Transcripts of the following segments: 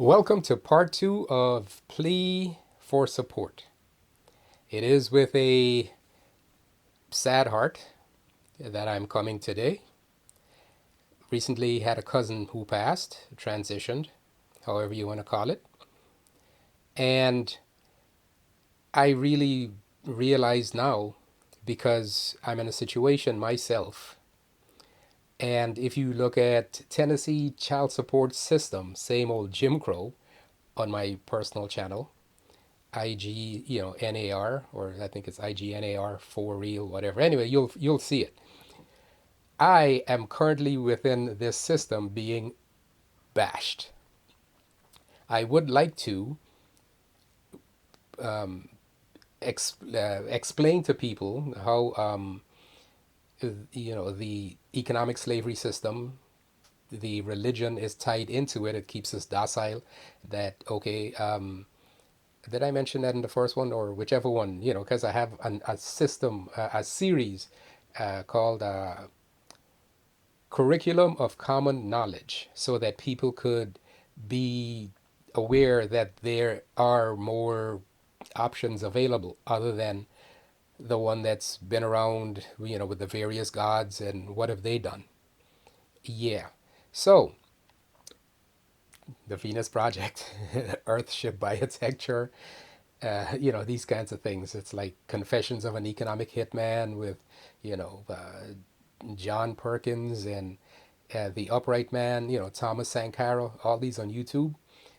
Welcome to part two of Plea for Support. It is with a sad heart that I'm coming today. Recently had a cousin who passed, transitioned, however you want to call it. And I really realize now, because I'm in a situation myself, and if you look at Tennessee child support system, same old Jim Crow on my personal channel, IG, NAR, or I think it's IGNAR for real, whatever. Anyway, you'll see it. I am currently within this system being bashed. I would like to explain to people how the economic slavery system, the religion is tied into it. It keeps us docile. That okay? Did I mention that in the first one or whichever one? Because I have a system, a series called Curriculum of Common Knowledge, so that people could be aware that there are more options available other than the one that's been around, with the various gods and what have they done. Yeah. So, the Venus Project, Earthship Biotecture, these kinds of things. It's like Confessions of an Economic Hitman with, you know, uh, John Perkins and the Upright Man, Thomas Sankara, all these on YouTube.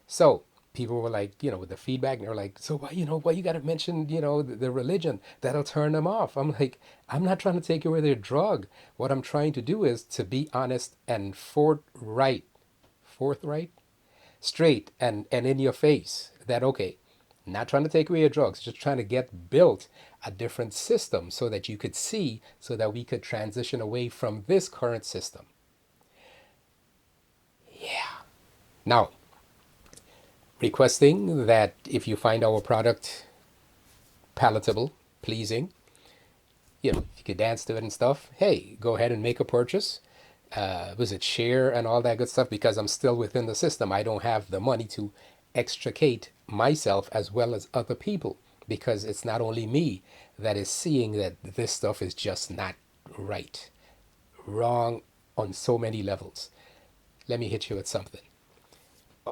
So people were like, with the feedback, and they're like, so why you got to mention, the religion? That'll turn them off. I'm like, I'm not trying to take away their drug. What I'm trying to do is to be honest and forthright, straight and in your face that, okay, not trying to take away your drugs, just trying to get built a different system so that you could see, so that we could transition away from this current system. Yeah. Now, requesting that if you find our product palatable, pleasing, if you could dance to it and stuff, hey, go ahead and make a purchase. Was it share and all that good stuff? Because I'm still within the system. I don't have the money to extricate myself as well as other people, because it's not only me that is seeing that this stuff is just not right, wrong on so many levels. Let me hit you with something.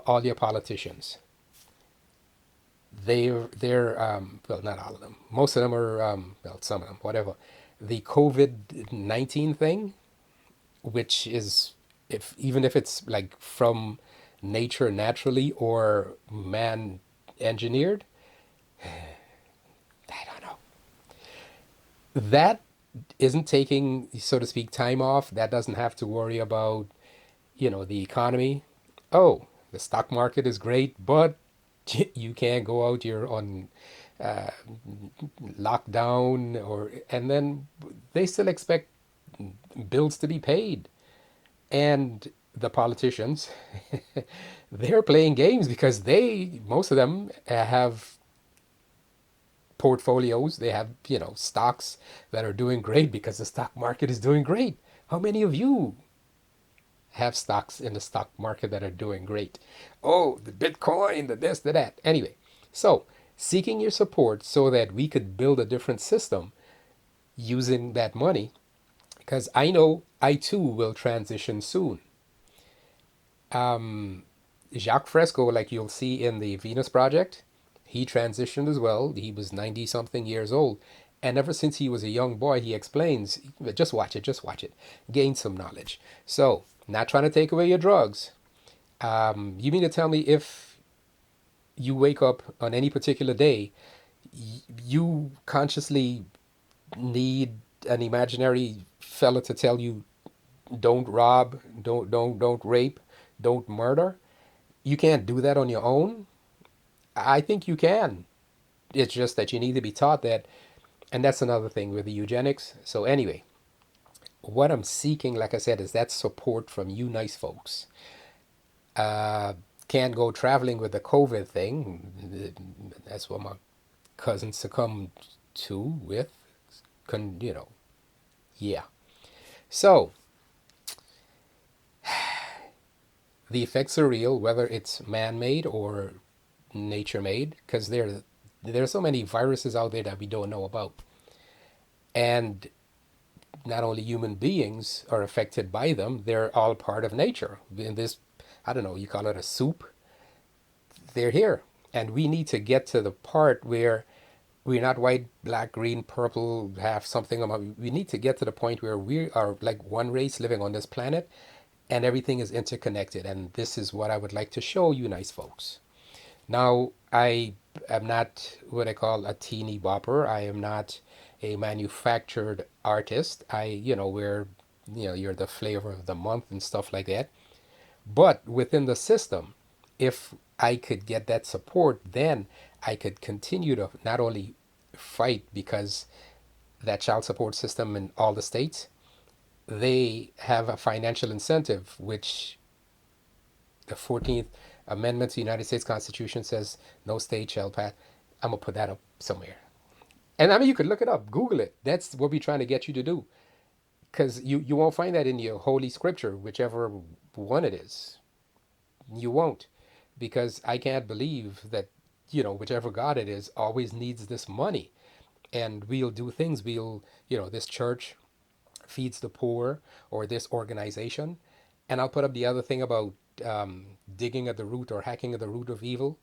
All your politicians, they're well, not all of them. Most of them are well, some of them, whatever. The COVID-19 thing, which is, if even if it's like from nature naturally or man engineered, I don't know. That isn't taking, so to speak, time off. That doesn't have to worry about, the economy. Oh, the stock market is great, but you can't go out. You're on uh, lockdown, and then they still expect bills to be paid. And the politicians, they're playing games because most of them have portfolios. They have, stocks that are doing great because the stock market is doing great. How many of you have stocks in the stock market that are doing great? Oh, the Bitcoin, the this, the that. Anyway, so seeking your support so that we could build a different system using that money, because I know I too will transition soon. Jacques Fresco, like you'll see in the Venus Project, he transitioned as well. He was 90 something years old. And ever since he was a young boy, he explains, just watch it, gain some knowledge. So, not trying to take away your drugs. You mean to tell me if you wake up on any particular day, you consciously need an imaginary fella to tell you, don't rob, don't rape, don't murder? You can't do that on your own. I think you can. It's just that you need to be taught that. And that's another thing with the eugenics. So, anyway, what I'm seeking, like I said, is that support from you nice folks. Uh, can't go traveling with the COVID thing. That's what my cousin succumbed to with. Yeah. So, The effects are real, whether it's man-made or nature-made, because there's so many viruses out there that we don't know about. And not only human beings are affected by them, they're all part of nature. In this, I don't know, you call it a soup, they're here. And we need to get to the part where we're not white, black, green, purple, half something. We need to get to the point where we are like one race living on this planet and everything is interconnected. And this is what I would like to show you nice folks. Now, I am not what I call a teeny bopper. I am not a manufactured artist. Where, you're the flavor of the month and stuff like that. But within the system, if I could get that support, then I could continue to not only fight because that child support system in all the states, they have a financial incentive, which the 14th Amendment to the United States Constitution says no state shall pass. I'm going to put that up somewhere. And I mean, you could look it up, Google it. That's what we're trying to get you to do. Because you won't find that in your holy scripture, whichever one it is. You won't. Because I can't believe that, whichever God it is, always needs this money. And we'll do things. This church feeds the poor or this organization. And I'll put up the other thing about digging at the root or hacking at the root of evil.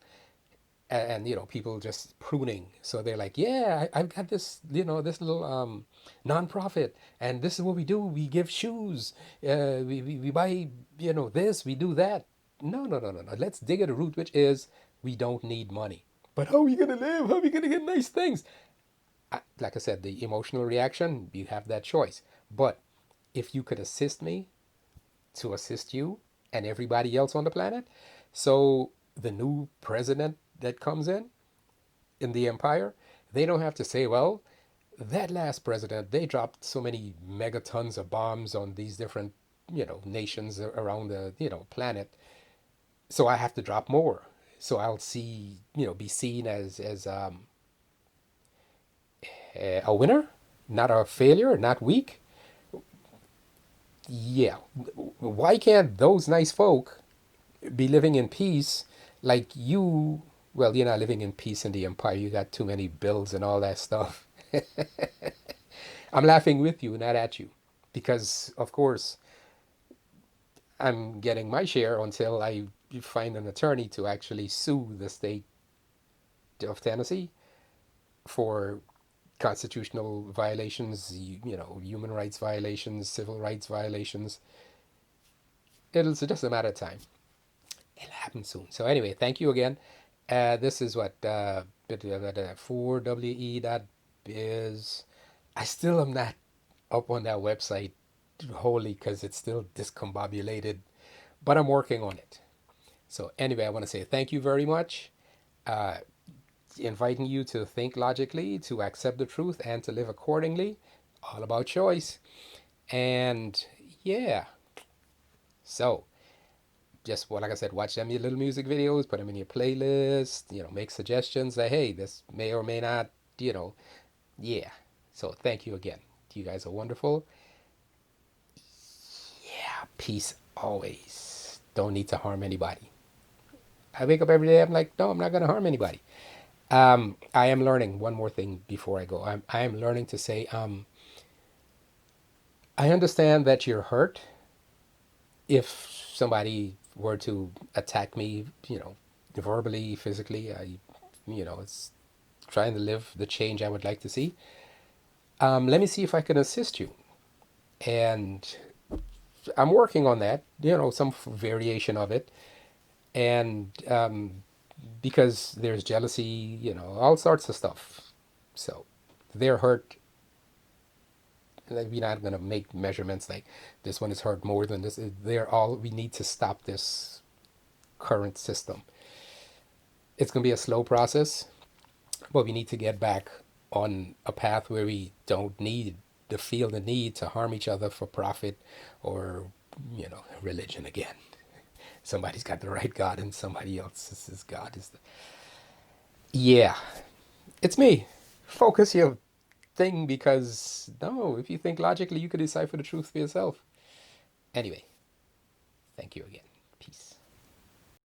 And people just pruning, so they're like, yeah, I've got this, this little nonprofit, and this is what we do. We give shoes, we buy, this, we do that. No, no, no, no, no, let's dig at the root, which is we don't need money. But how are we gonna live? How are we gonna get nice things? Like I said, the emotional reaction, you have that choice. But if you could assist me to assist you and everybody else on the planet, so the new president that comes in the empire, they don't have to say, well, that last president, they dropped so many megatons of bombs on these different, nations around the, planet. So I have to drop more. So I'll be seen as a winner, not a failure, not weak. Yeah. Why can't those nice folk be living in peace like you? Well, you're not living in peace in the empire. You got too many bills and all that stuff. I'm laughing with you, not at you. Because, of course, I'm getting my share until I find an attorney to actually sue the state of Tennessee for constitutional violations, human rights violations, civil rights violations. It's just a matter of time. It'll happen soon. So anyway, thank you again. This is what 4we.biz. I still am not up on that website wholly because it's still discombobulated, but I'm working on it. So anyway, I want to say thank you very much. Uh, Inviting you to think logically, to accept the truth, and to live accordingly. All about choice. And yeah, so just like I said, watch them your little music videos, put them in your playlist, make suggestions. Say, hey, this may or may not, yeah. So thank you again. You guys are wonderful. Yeah, peace always. Don't need to harm anybody. I wake up every day, I'm like, no, I'm not going to harm anybody. I am learning one more thing before I go. I am learning to say, I understand that you're hurt if somebody were to attack me, verbally, physically. It's trying to live the change I would like to see. Let me see if I can assist you. And I'm working on that, some variation of it. And because there's jealousy, all sorts of stuff. So they're hurt. Like, we're not going to make measurements like this one is hurt more than this. We need to stop this current system. It's going to be a slow process, but we need to get back on a path where we don't need to feel the need to harm each other for profit or, religion again. Somebody's got the right God and somebody else's God is the. Yeah, it's me. Focus your thing because, no, if you think logically, you could decipher the truth for yourself. Anyway, thank you again.